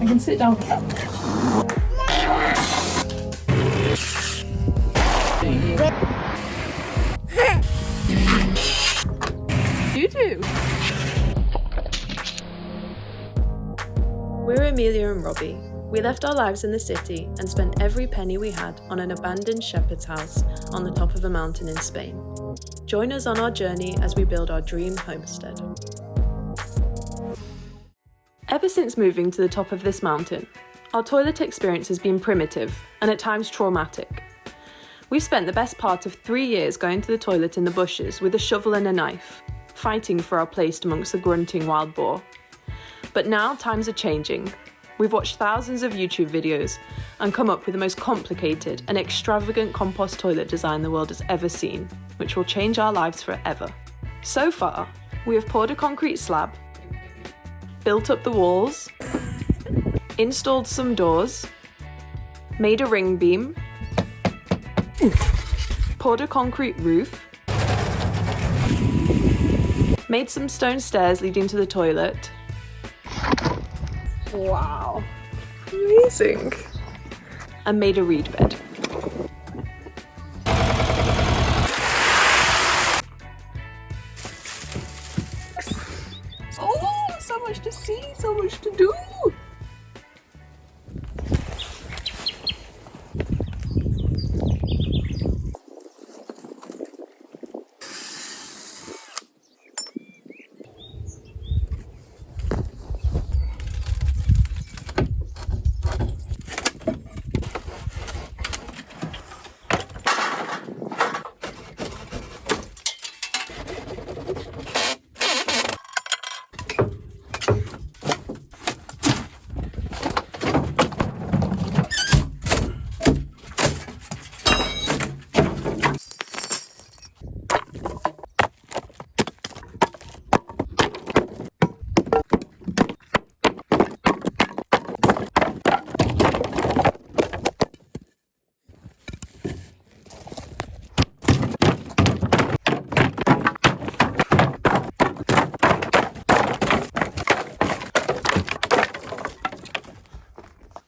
You can sit down. You do. We're Emilia and Robbie. We left our lives in the city and spent every penny we had on an abandoned shepherd's house on the top of a mountain in Spain. Join us on our journey as we build our dream homestead. Ever since moving to the top of this mountain, our toilet experience has been primitive and at times traumatic. We've spent the best part of 3 years going to the toilet in the bushes with a shovel and a knife, fighting for our place amongst the grunting wild boar. But now times are changing. We've watched thousands of YouTube videos and come up with the most complicated and extravagant compost toilet design the world has ever seen, which will change our lives forever. So far, we have poured a concrete slab, built up the walls, installed some doors, made a ring beam, poured a concrete roof, made some stone stairs leading to the toilet. Wow, amazing. And made a reed bed. Oh, so much to see, so much to do.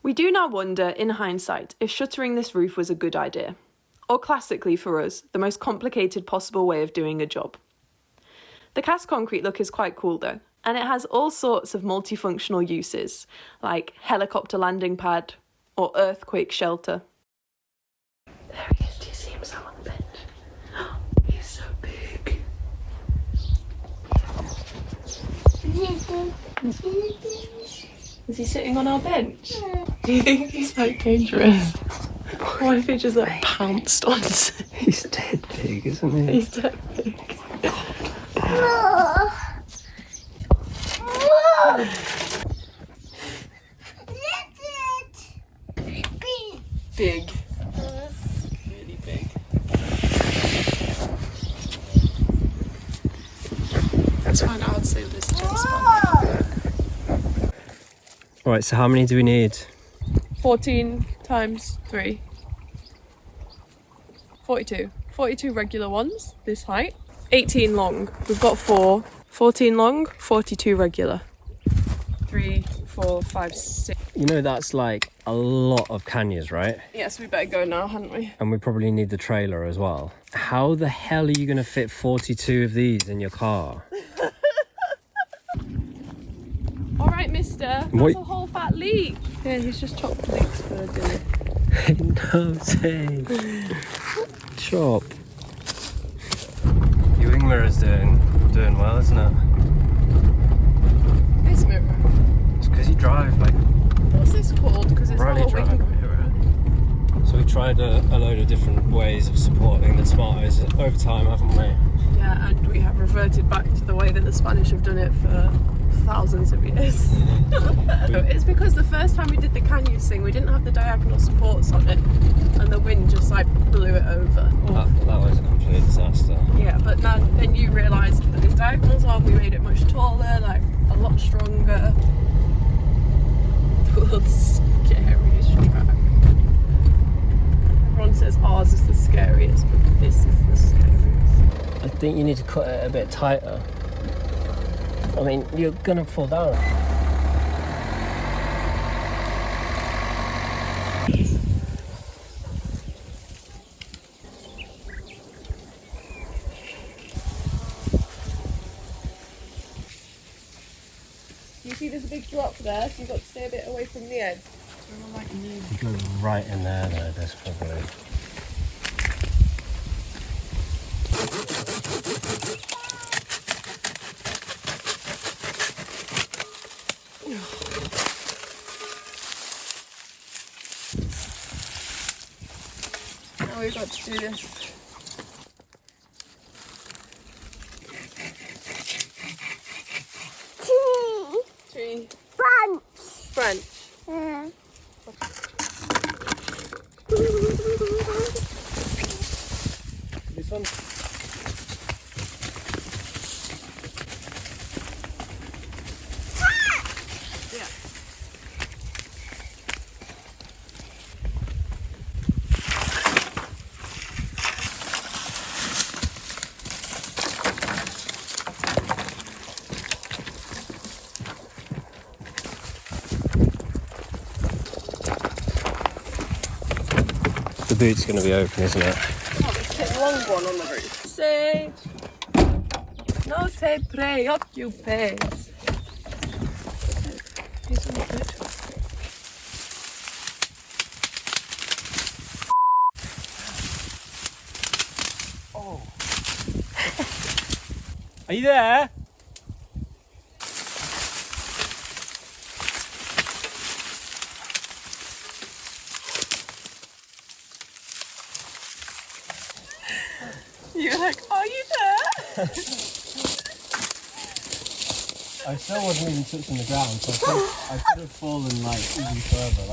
We do now wonder, in hindsight, if shuttering this roof was a good idea, or classically for us, the most complicated possible way of doing a job. The cast concrete look is quite cool though, and it has all sorts of multifunctional uses, like helicopter landing pad or earthquake shelter. There he is, do you see him sat on the bench? He's so big. Is he sitting on our bench? Do you think he's like dangerous? What if he just like pounced on us? He's dead big, isn't he? He's dead big. Big. Really big. Let's find out how to save this gent's one. Right, so how many do we need? 14 times 3. 42. 42 regular ones, this height. 18 long. We've got 4. 14 long, 42 regular. 3, 4, 5, 6. You know that's like a lot of cañas, right? Yes, we better go now, hadn't we? And we probably need the trailer as well. How the hell are you going to fit 42 of these in your car? All right, mister. That's a whole fat leek. Yeah, he's just chopped leeks for dinner. No, say. Chop. Your wing mirror's doing well, isn't it? This mirror. It's because you drive like... What's this called? Because it's Riley not a wing drive. mirror. So we tried a load of different ways of supporting the tomatoes over time, haven't we? Yeah, and we have reverted back to the way that the Spanish have done it for thousands of years. It's because the first time we did the cañas thing, we didn't have the diagonal supports on it, and the wind just like blew it over. That was a complete disaster. Yeah, but then you realised that these diagonals on, we made it much taller, like a lot stronger. The world's scariest track. Everyone says ours is the scariest, but this is the scariest. I think you need to cut it a bit tighter. I mean, you're gonna fall down. see there's a big drop there, so you've got to stay a bit away from the edge. You go right in there though, there's probably... Now we've got to do this. Tree. Branch. Yeah. This one? Yeah. The boot's going to be open, isn't it? Oh, there's a long one on the roof. Sage. No te preocupes. He's on the bed. Oh. Are you there? You're like, are you there? I still wasn't even touching the ground, so I think I could have fallen like even further.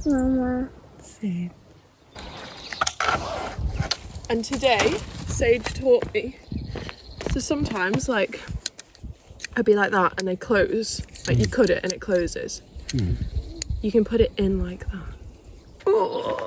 Mama. See. And today, Sage taught me. So sometimes, like, I'd be like that and they close. Like, you cut it and it closes. You can put it in like that. Oh.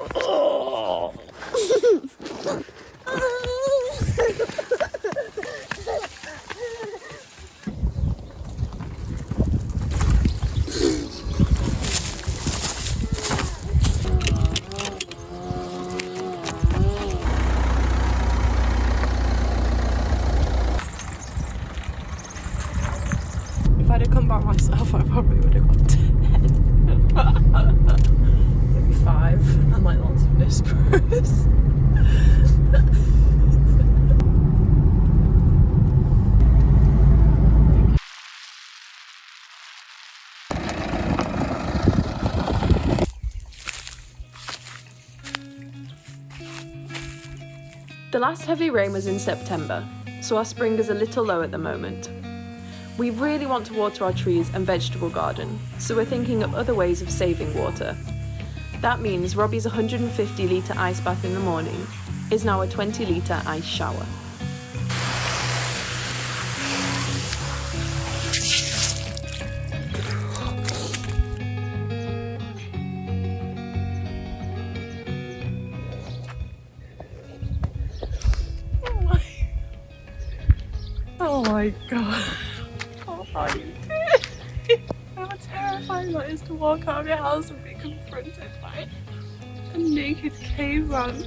If I'd have come back myself, I probably would have got 10. Maybe 5. And like lots of whispers. The last heavy rain was in September, so our spring is a little low at the moment. We really want to water our trees and vegetable garden, so we're thinking of other ways of saving water. That means Robbie's 150 litre ice bath in the morning is now a 20 litre ice shower. Oh my god. What are you doing? How terrifying that is to walk out of your house and be confronted by a naked caveman.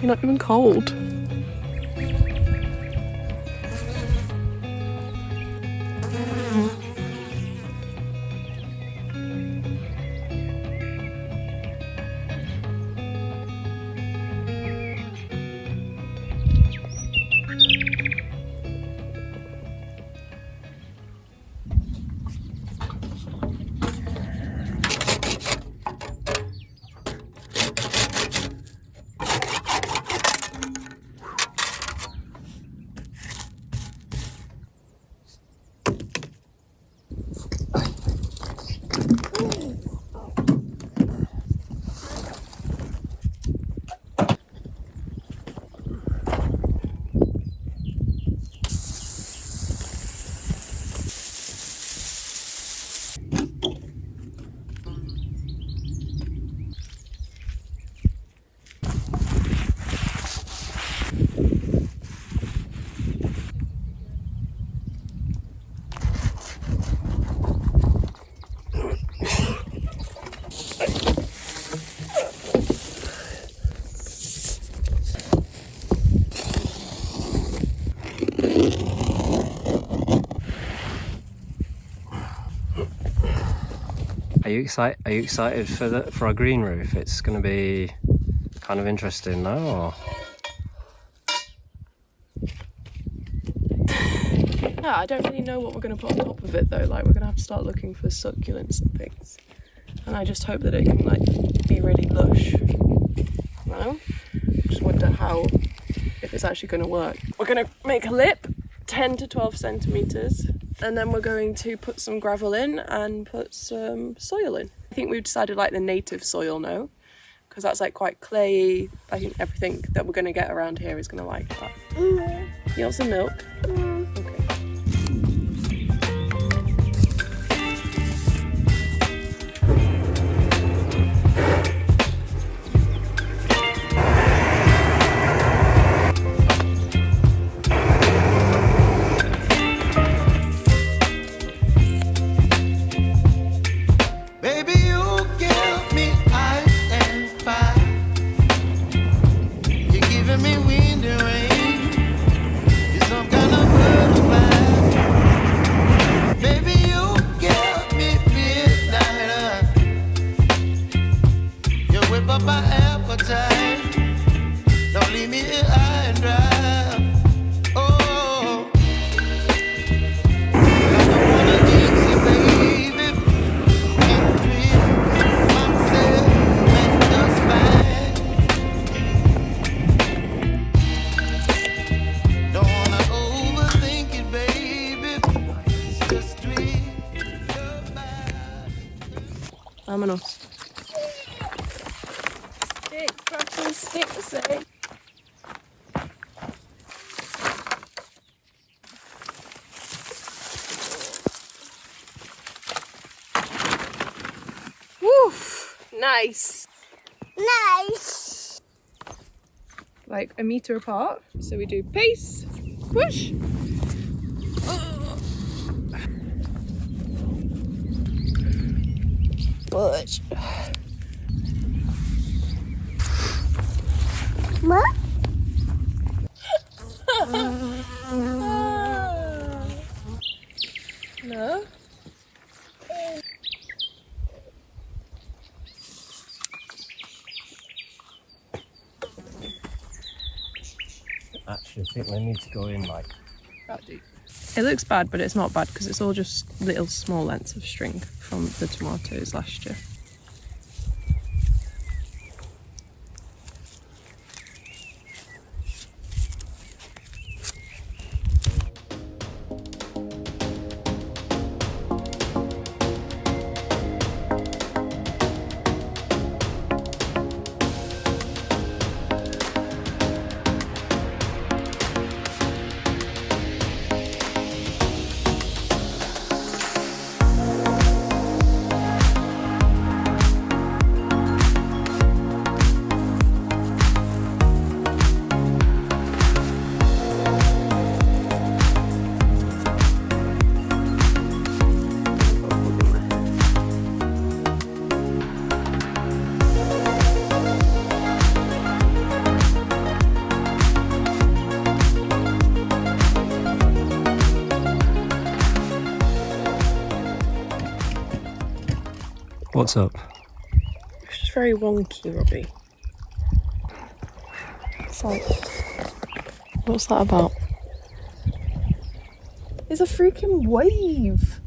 You're not even cold. Are you excited for our green roof? It's going to be kind of interesting, no? Or? Yeah, I don't really know what we're going to put on top of it though. Like, we're going to have to start looking for succulents and things. And I just hope that it can like be really lush. No? Just wonder if it's actually going to work. We're going to make a lip 10 to 12 centimetres, and then we're going to put some gravel in and put some soil in. I think we've decided like the native soil now, because that's like quite clayey. I think everything that we're going to get around here is going to like that. You want some milk? Okay. Vámonos. Stick, practice stick, say. Woof! Nice. Nice. Like a meter apart. So we do pace, push. Push. What? No. Actually, I think they need to go in like That deep. It looks bad, but it's not bad because it's all just little small lengths of string from the tomatoes last year. What's up? It's just very wonky, Robbie. It's like, what's that about? It's a freaking wave.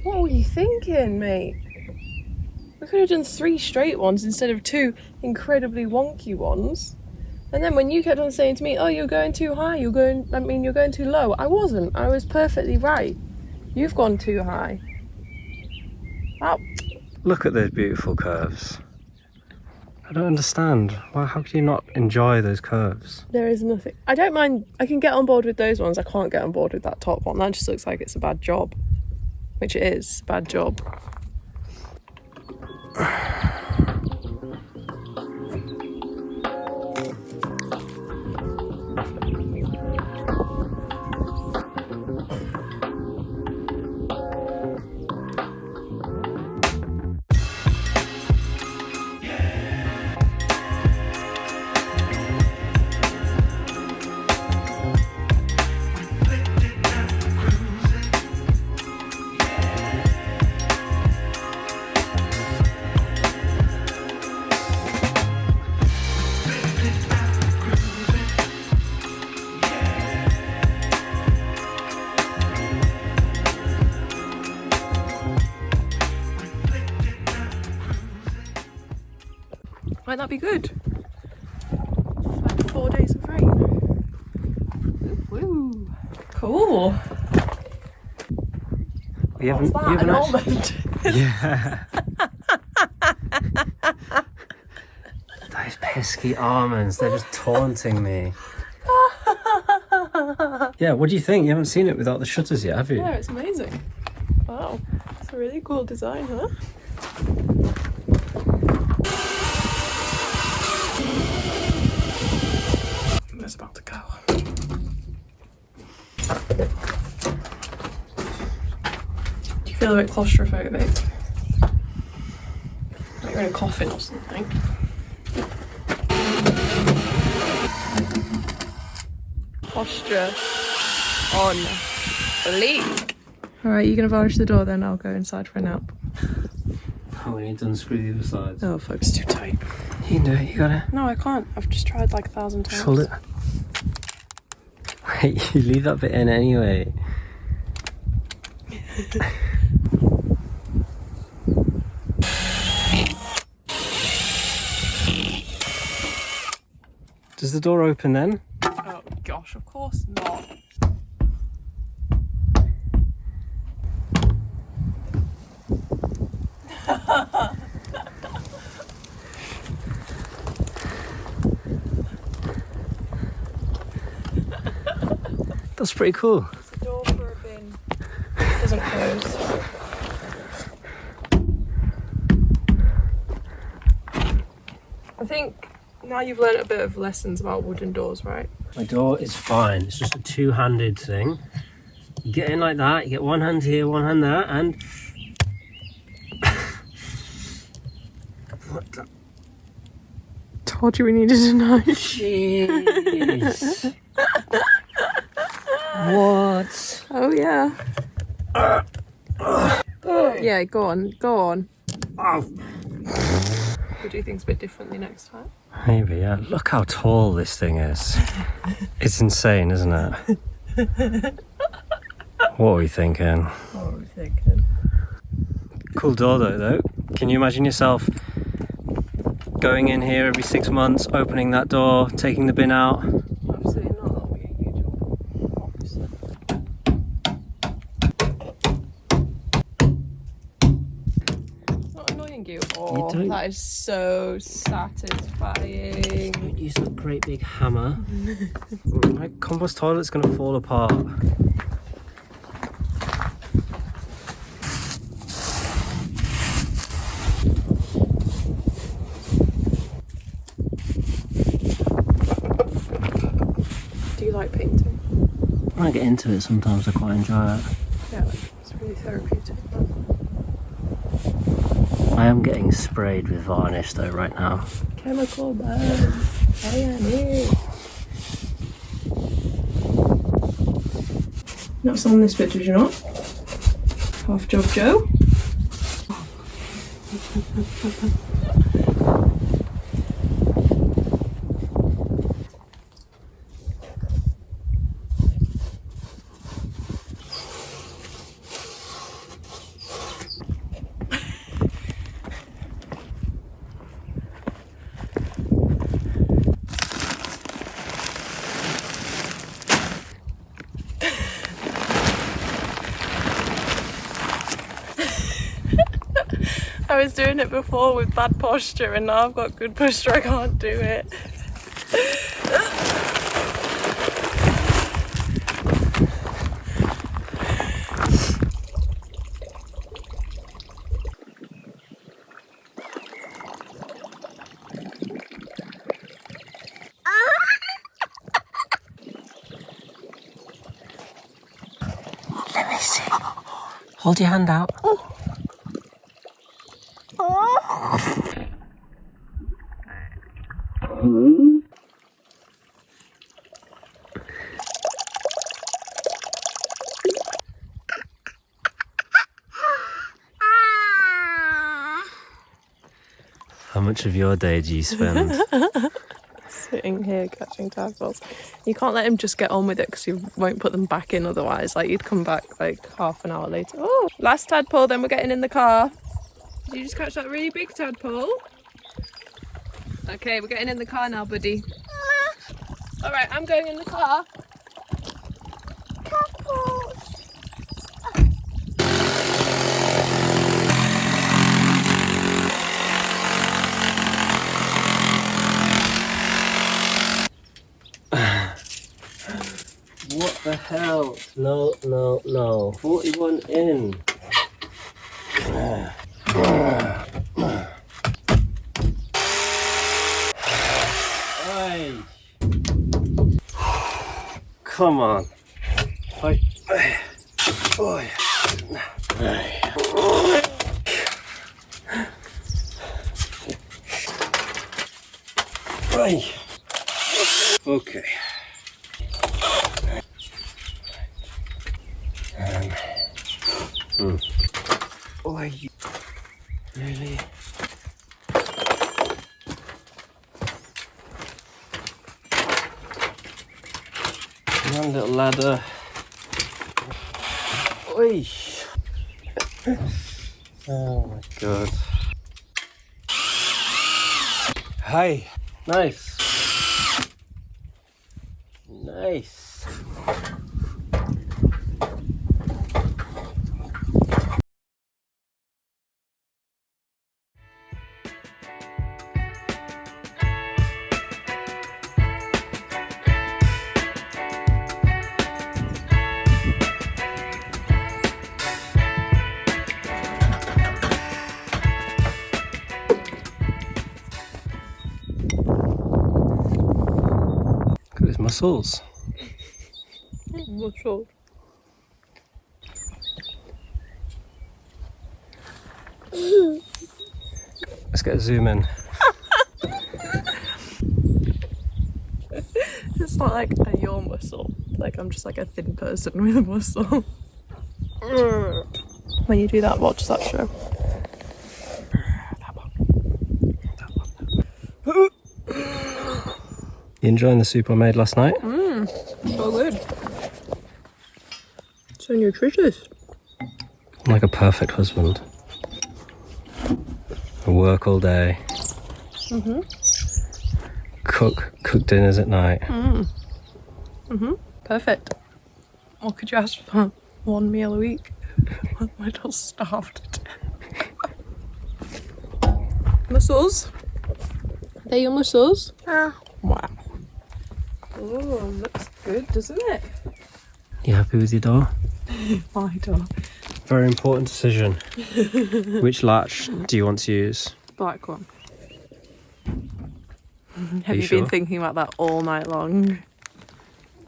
What were you thinking, mate? We could have done 3 straight ones instead of 2 incredibly wonky ones. And then when you kept on saying to me, oh, you're going too high, you're going too low. I wasn't. I was perfectly right. You've gone too high. Wow. Look at those beautiful curves. I don't understand. Why? How can you not enjoy those curves? There is nothing. I don't mind. I can get on board with those ones. I can't get on board with that top one. That just looks like it's a bad job. Which it is. Bad job. Might that be good? Like 4 days of rain. Woo! Cool. What's that? An almond? Yeah. Those pesky almonds, they're just taunting me. Yeah, what do you think? You haven't seen it without the shutters yet, have you? Yeah, it's amazing. Wow, it's a really cool design, huh? It's about to go. Do you feel a bit claustrophobic? Like you're in a coffin or something. Posture on bleak. Alright, you gonna varnish the door then? I'll go inside for a nap. Oh, we need to unscrew the other sides. Oh, fuck, it's too tight. You can do it, you got it. No, I can't. I've just tried like 1,000 times. Just hold it. Wait, you leave that bit in anyway. Does the door open then? Oh gosh, of course not. That's pretty cool. It's a door for a bin. It doesn't close. I think now you've learned a bit of lessons about wooden doors, right? My door is fine. It's just a two-handed thing. You get in like that, you get one hand here, one hand there, and... What the... Told you we needed a knife. Jeez. What? Oh yeah. Yeah, go on, go on. Oh. We'll do things a bit differently next time. Maybe, yeah. Look how tall this thing is. It's insane, isn't it? What are we thinking? What are we thinking? Cool door though. Can you imagine yourself going in here every 6 months, opening that door, taking the bin out? Absolutely not. That'll be a huge job. Obviously. Not annoying you. Oh, that is so satisfying. Don't use that great big hammer. My compost toilet's gonna fall apart. Do you like painting? When I get into it, sometimes I quite enjoy it. Yeah, it's really therapeutic. I am getting sprayed with varnish though right now. Chemical burn. That's on this bit, did you not? Half job Joe. I was doing it before with bad posture and now I've got good posture, I can't do it. Let me see. Hold your hand out. Oh. How much of your day do you spend? Sitting here catching tadpoles. You can't let him just get on with it because you won't put them back in otherwise. Like you'd come back like half an hour later. Oh, last tadpole, then we're getting in the car. Did you just catch that really big tadpole? Okay, we're getting in the car now, buddy. Alright, I'm going in the car. What the hell? No, no, no. 41 in. Hey. Come on. Hey. Oi. Hey. Okay. Oi. Really? One little ladder. Oi. Oh my god. Hey. Nice. Nice. Look at his muscles. Muscle. Let's get a zoom in. It's not like your muscle. Like I'm just like a thin person with a muscle. When you do that, watch that show. You enjoying the soup I made last night? So good. So nutritious. I'm like a perfect husband. I work all day. Cook dinners at night. Perfect. What could you ask for? One meal a week. I'm a little starved to death. Muscles? Are they your muscles? Wow. Oh, looks good, doesn't it? You happy with your door? My door. Very important decision. Which latch do you want to use? Black one. Have you you sure? been thinking about that all night long?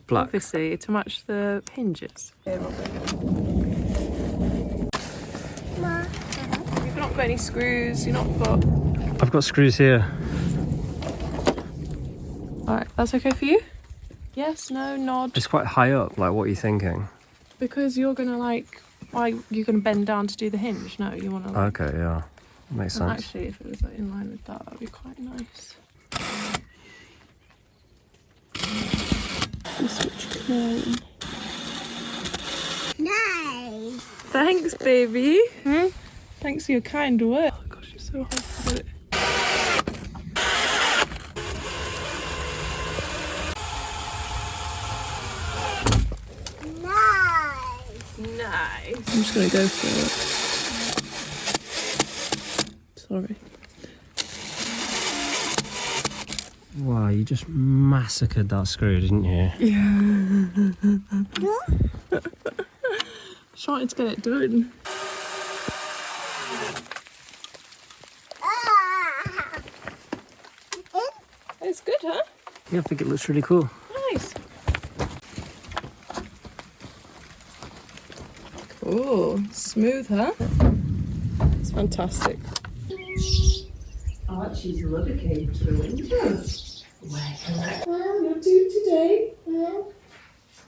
Black. Obviously, to match the hinges. You've not got any screws, you've not got... I've got screws here. Alright, that's okay for you? Yes, no, nod. It's quite high up, like what are you thinking? Because you're gonna you're gonna bend down to do the hinge. No, you wanna Okay, yeah. Makes and sense. actually if it was like in line with that, that'd be quite nice. Switch cone. Nice. Thanks, baby. Thanks for your kind words. Oh gosh, you're so hard to do it. Nice. Nice. I'm just gonna go for it. Sorry. Wow, you just massacred that screw, didn't you? Yeah. Trying to get it done. It's good, huh? Yeah, I think it looks really cool. Nice. Oh, smooth, huh? It's fantastic. Archie's mother came to the window. Well, you'll do today.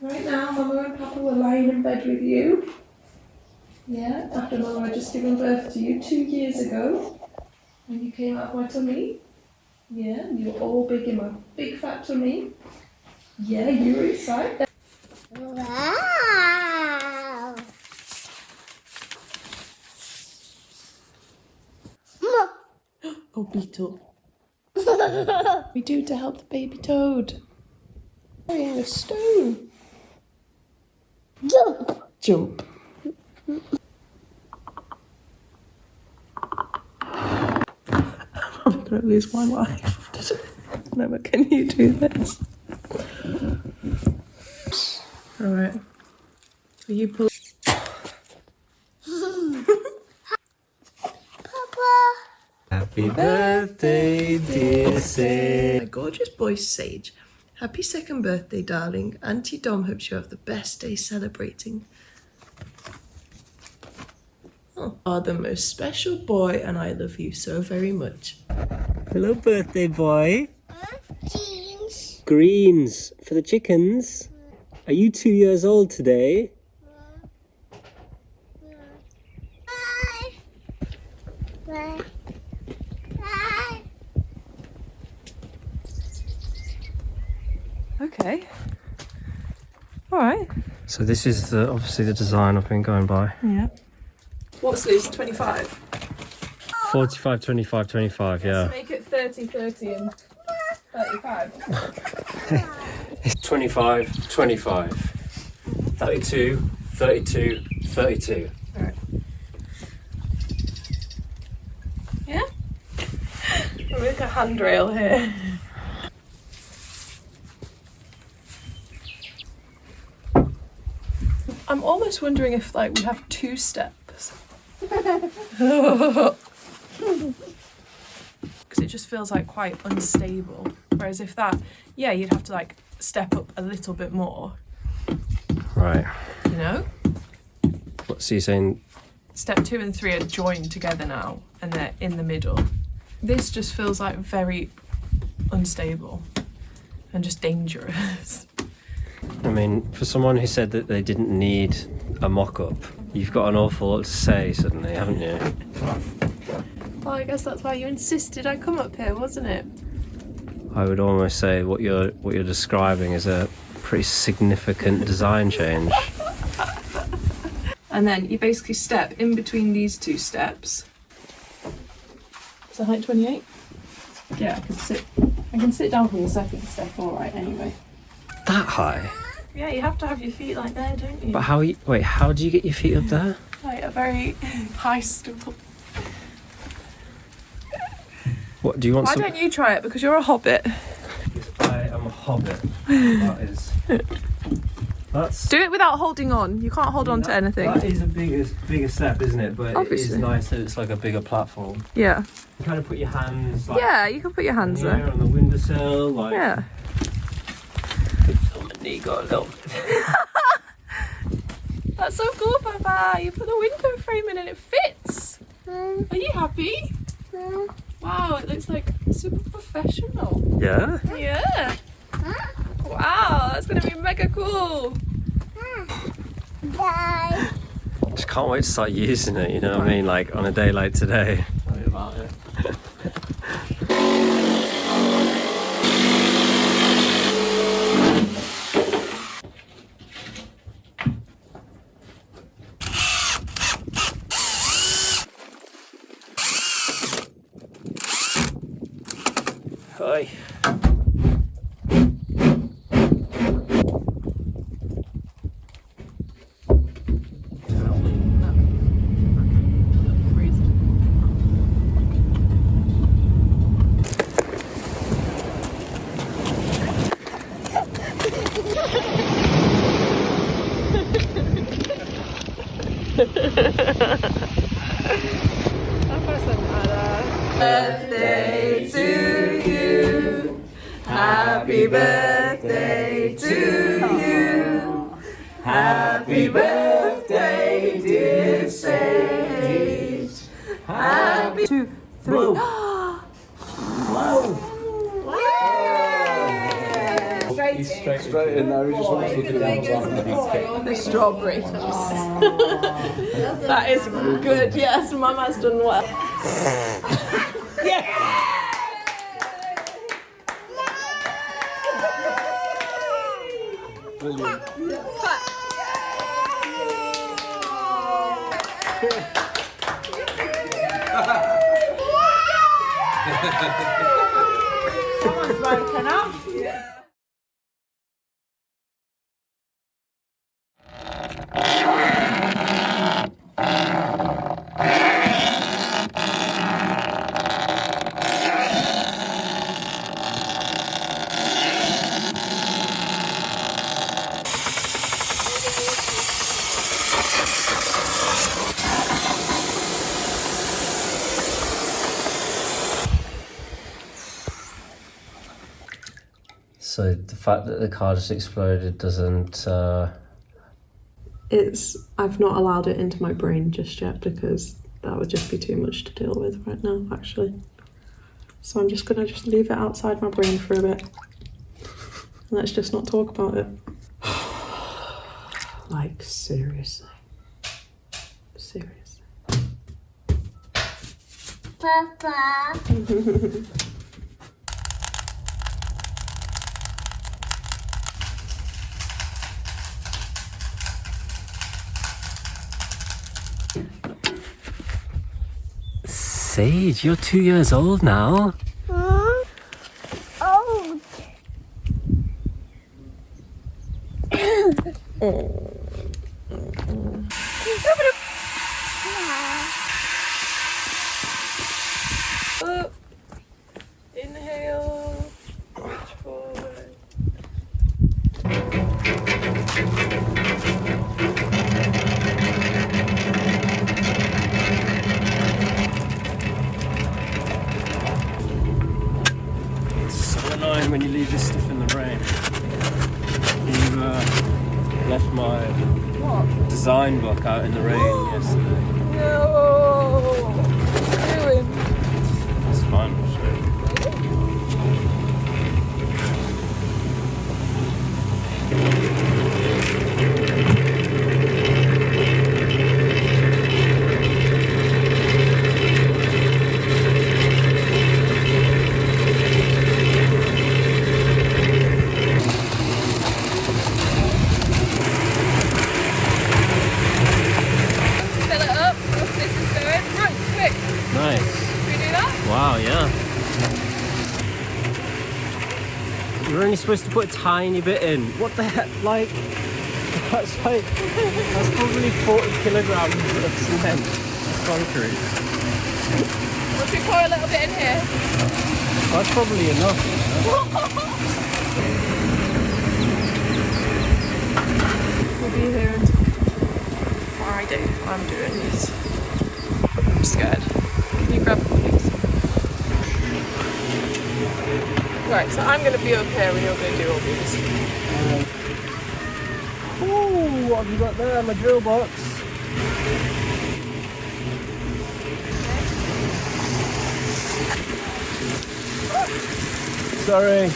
Right now, Mama and Papa were lying in bed with you. Yeah, after Mama had just given birth to you 2 years ago. When you came out of my tummy. Yeah, you were all big in my big fat tummy. Yeah, you were excited. Wow. Oh, beetle. We do to help the baby toad. Carrying a stone. Jump. Jump. I'm gonna lose my life. No, but can you do this? Alright. Will you pull? Papa. Happy birthday, dear Sage. My gorgeous boy Sage. Happy second birthday, darling. Auntie Dom hopes you have the best day celebrating. Oh, are the most special boy, and I love you so very much. Hello, birthday boy. Jeans. Greens for the chickens. Are you 2 years old today? Bye. Bye. Bye. Okay. Alright. So this is obviously the design I've been going by. Yeah. What's this? 25? 45, 25, 25, yeah. Make it 30, 30 and 35. It's 25, 25, 32, 32, 32. Alright. Yeah? We'll make a handrail here. I'm almost wondering if like we have 2 steps. Because it just feels like quite unstable. Whereas if that, yeah, you'd have to like step up a little bit more, Right. you know? What's he saying? Step 2 and 3 are joined together now and they're in the middle. This just feels like very unstable and just dangerous. I mean, for someone who said that they didn't need a mock-up, you've got an awful lot to say suddenly, haven't you? Well, I guess that's why you insisted I come up here, wasn't it? I would almost say what you're describing is a pretty significant design change. And then you basically step in between these 2 steps. Is the height 28? Yeah, I can sit down from the second step, alright, anyway. That high? Yeah, you have to have your feet like there, don't you? But how do you get your feet up there? Like a very high stool. What, do you want Why some... don't you try it? Because you're a hobbit. I am a hobbit. That's... Do it without holding on. You can't hold on to anything. That is a bigger step, isn't it? But Obviously. it is nice that it's like a bigger platform. Yeah. You kind of put your hands like Yeah, you can put your hands here there. on the windowsill, like... Yeah. Oh, my knee got a little... That's so cool, Papa. You put the window frame in and it fits. Are you happy? Wow, it looks like super professional. Yeah? Yeah. Wow, that's gonna be mega cool. Bye. Just can't wait to start using it, you know what I mean? Like on a day like today. Tell me about it. Hi. Birthday to you. Happy birthday to you. Happy birthday, dear Sage. Happy 2, 3. Straight in there, he just wants to look at them. The strawberry. That is good. Yes, Mama's done well. Brilliant. Someone's woken up. So the fact that the car just exploded doesn't... I've not allowed it into my brain just yet because that would just be too much to deal with right now, actually. So I'm just gonna leave it outside my brain for a bit. And let's just not talk about it. Like, seriously. Seriously. Papa. Sage, you're 2 years old now. Old. Up. Inhale. Reach forward. When you leave this stuff in the rain. You left my design book out in the rain yesterday. No. What are you doing? It's fun, sure. Wow, yeah. You're only supposed to put a tiny bit in. What the heck? Like, that's probably 40 kilograms of cement, concrete. What if we pour a little bit in here? That's probably enough. We'll be here until Friday. I'm doing this. I'm scared. Can you grab the please? Right, so I'm going to be up here and you're going to do all these. Ooh, what have you got there? My drill box. Sorry.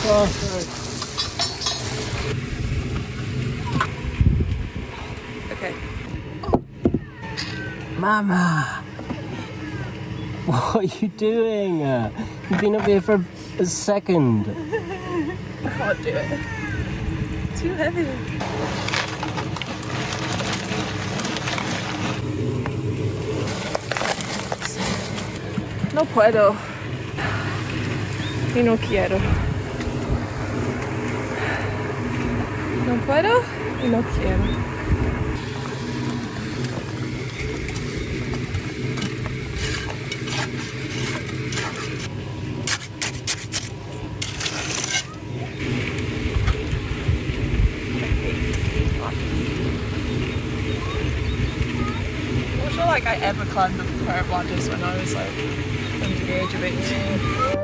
Oh, sorry. Okay. Mama! What are you doing? You've been up here for a second. I can't do it. Too heavy. No puedo. Y no quiero. No puedo y no quiero. I'm not sure like I ever climbed up a pair of ladders when I was like under the age of 18.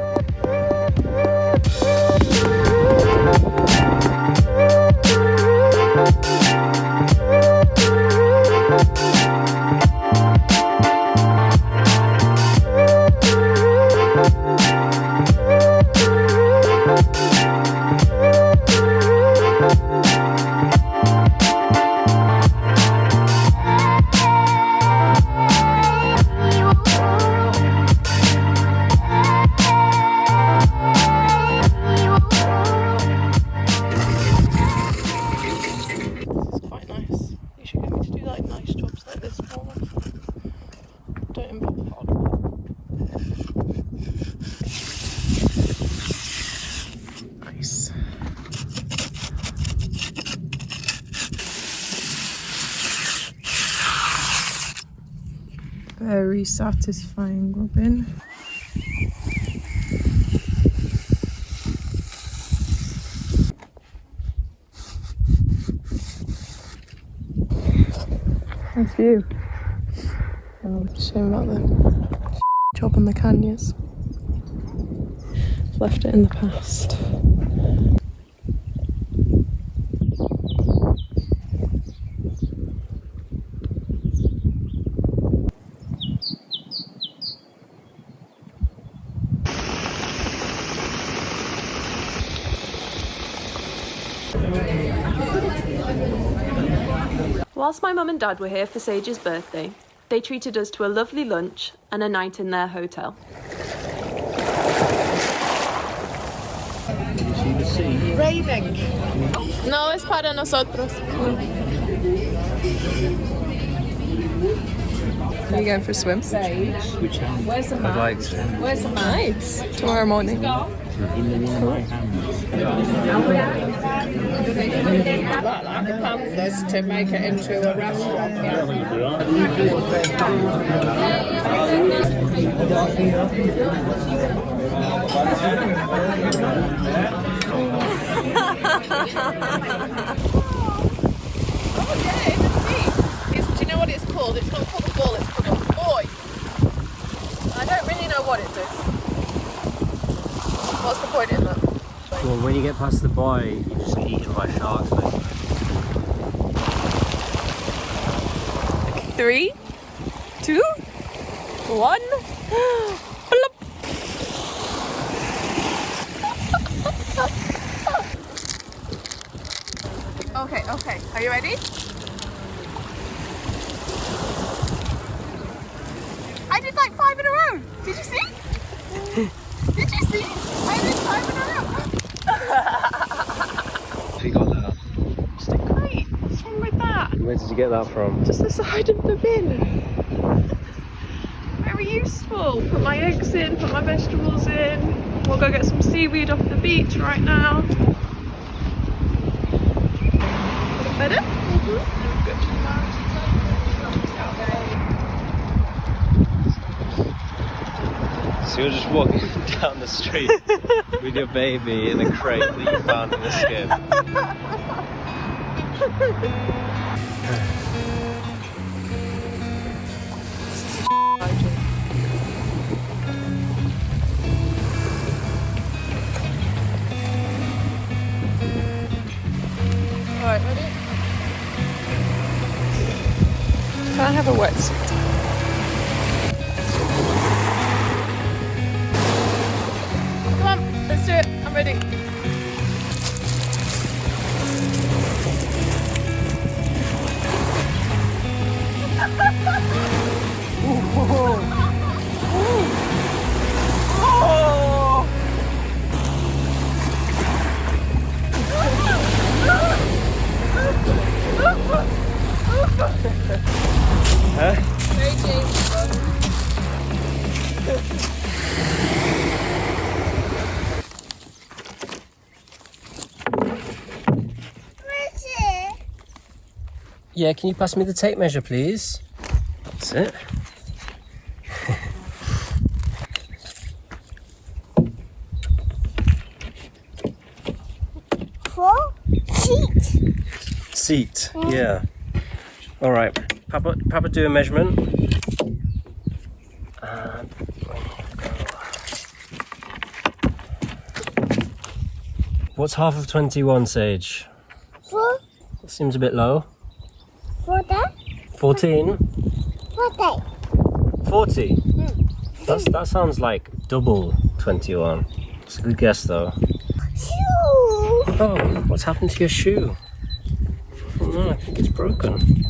Don't involve hard work. Very satisfying rubbing. Nice view. Oh, shame about the job on the cañas. Left it in the past. Whilst my mum and dad were here for Sage's birthday, they treated us to a lovely lunch and a night in their hotel. Can you see the sea? Raining. No es para nosotros. Are you going for a swim? Which where's the map? Where's the nice. Tomorrow morning. My hands. Like a pamphlet to make it into a restaurant. Oh yeah, the sea. Do you know what it's called? It's not called a bull, it's called a boy. I don't really know what it is. What's the point in that? Well, when you get past the buoy, you just get eaten by sharks, basically. 3, 2, 1. Plop. Okay. Are you ready? I did like 5 in a row. Did you see? Did you see? I did 5 in a row. Have you got that? Great. What's wrong with that? Where did you get that from? Just the side of the bin. Very useful. Put my eggs in, put my vegetables in. We'll go get some seaweed off the beach right now. Better? Good. So you're just walking down the street with your baby in a crate that you found in the skip. Alright, ready? Can I have a wetsuit? Come on, let's do it. I'm ready. Huh? Very James Bond. Yeah, can you pass me the tape measure, please? That's it. Seat, yeah. All right, Papa, do a measurement. And what's half of 21, Sage? 4, That seems a bit low. 40, 14? 40. 40? That sounds like double 21. It's a good guess though. Shoo! Oh, what's happened to your shoe? Oh no, I think it's broken.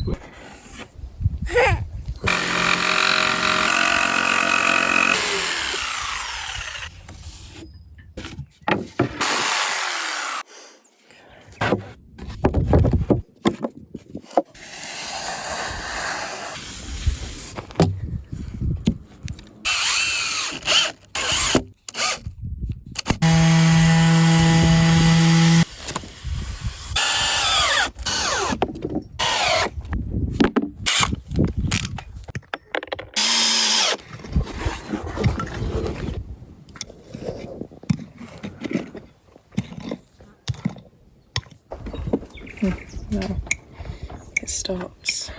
stops.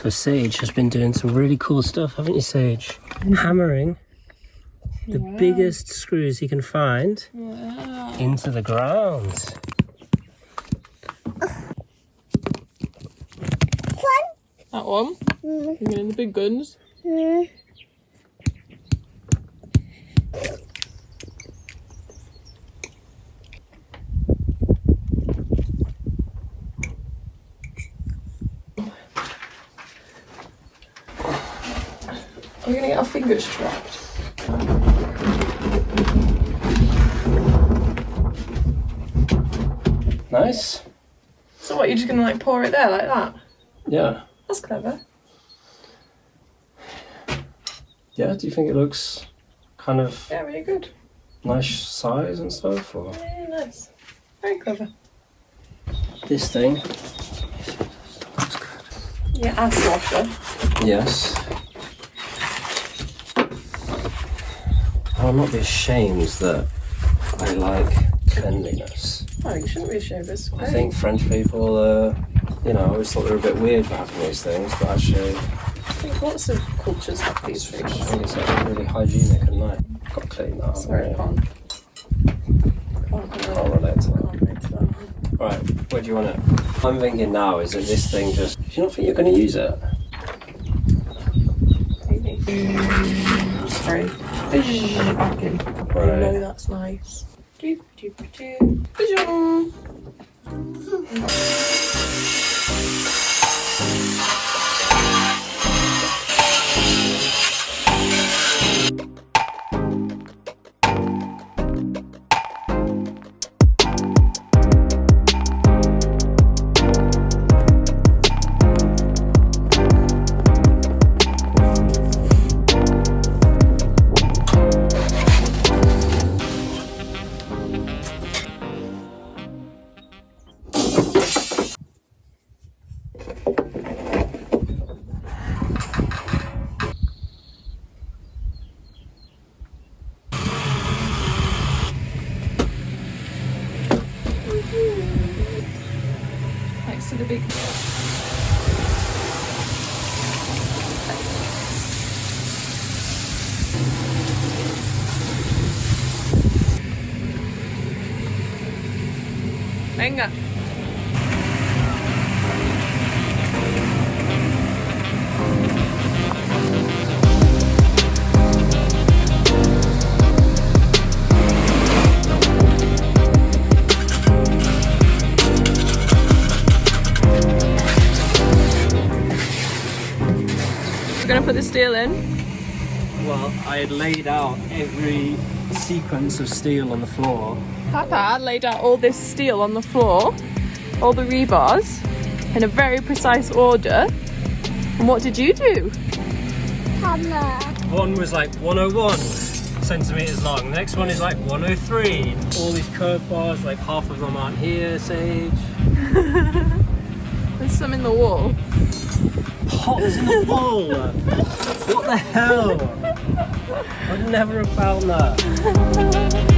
So Sage has been doing some really cool stuff, haven't you, Sage? Hammering the biggest screws he can find into the ground. That one? You're getting the big guns. Are we going to get our fingers trapped? Nice. So what, you're just going to like pour it there like that? Yeah. That's clever. Yeah, do you think it looks kind of Yeah, really good. nice size and stuff? Or Yeah, nice. Very clever. this thing? Yeah, ass washer. Yes. I'll not be ashamed that I like cleanliness. Oh, you shouldn't be ashamed. It's I great. think French people, you know, I always thought they were a bit weird for having these things, but actually, I think lots of cultures have these I things. think it's actually really hygienic and nice. Got to clean that up. Sorry, yeah. can't relate to that. Can't relate to that. Right, where do you want it? I'm thinking now, is that this thing just... Do you not think you're going to use it? Maybe. Sorry. Back in. Right. I know that's nice. Doop, doop, doop. Ba-zoom. Next to the big Venga. We're gonna put the steel in. Well, I had laid out every sequence of steel on the floor. Papa laid out all this steel on the floor, all the rebars, in a very precise order. And what did you do? Hammer. One was like 101 centimeters long. The next one is like 103. All these curved bars, like half of them aren't here, Sage. There's some in the wall. Pots in the wall. What the hell? I'd never have found that.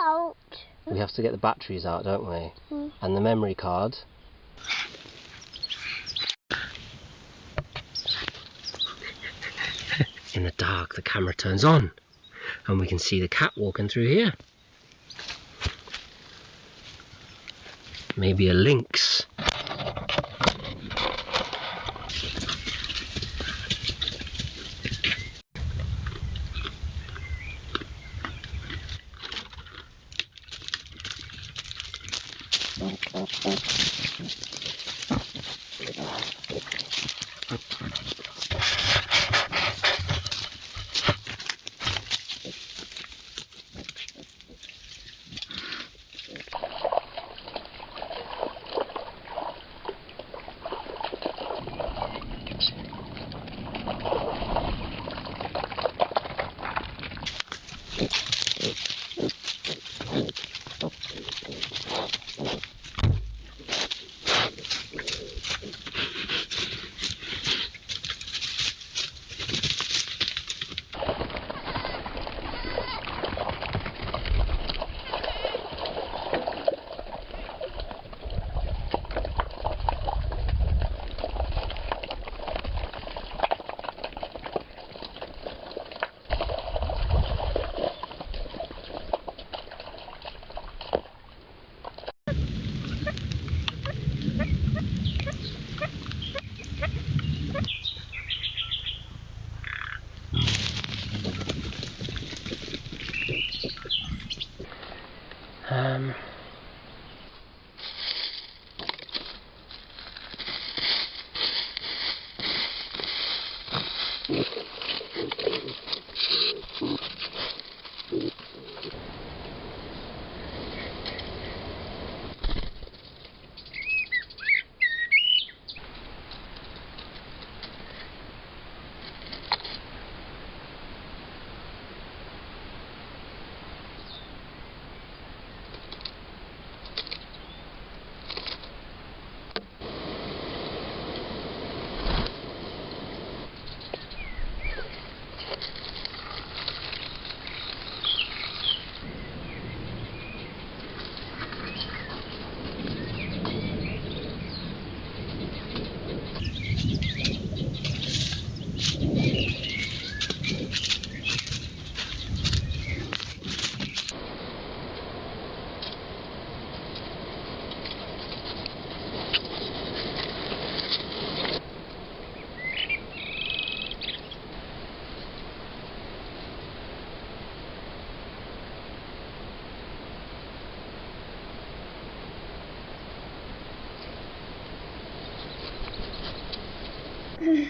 Out. We have to get the batteries out, don't we? And the memory card. In the dark, the camera turns on and we can see the cat walking through here. Maybe a lynx.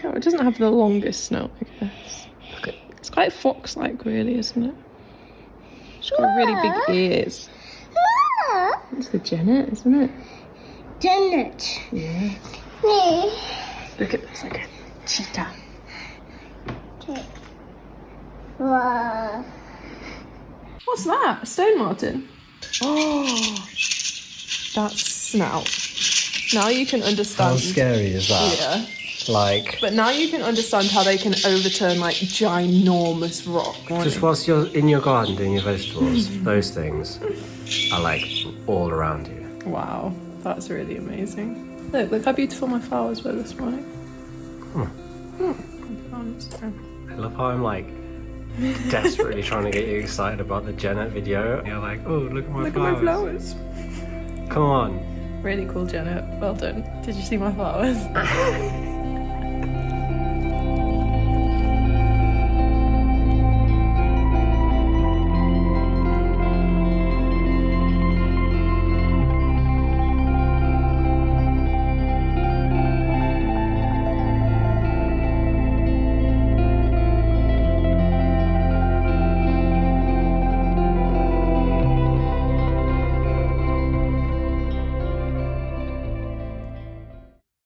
Oh, it doesn't have the longest snout, I guess. It's quite fox-like, really, isn't it? It's got really big ears. It's the Janet, isn't it? Janet. Yeah. Me. Look at this, like a cheetah. Okay. Wow. What's that? A stone marten? Oh, that's snout. Now you can understand. How scary is that? Yeah. Like, But now you can understand how they can overturn like ginormous rock. just whilst you're in your garden doing your vegetables, those things are like all around you. Wow, that's really amazing. Look how beautiful my flowers were this morning. I love how I'm like desperately trying to get you excited about the Janet video. You're like, oh, look at my Look flowers. at my flowers. Come on. Really cool, Janet. Well done. Did you see my flowers?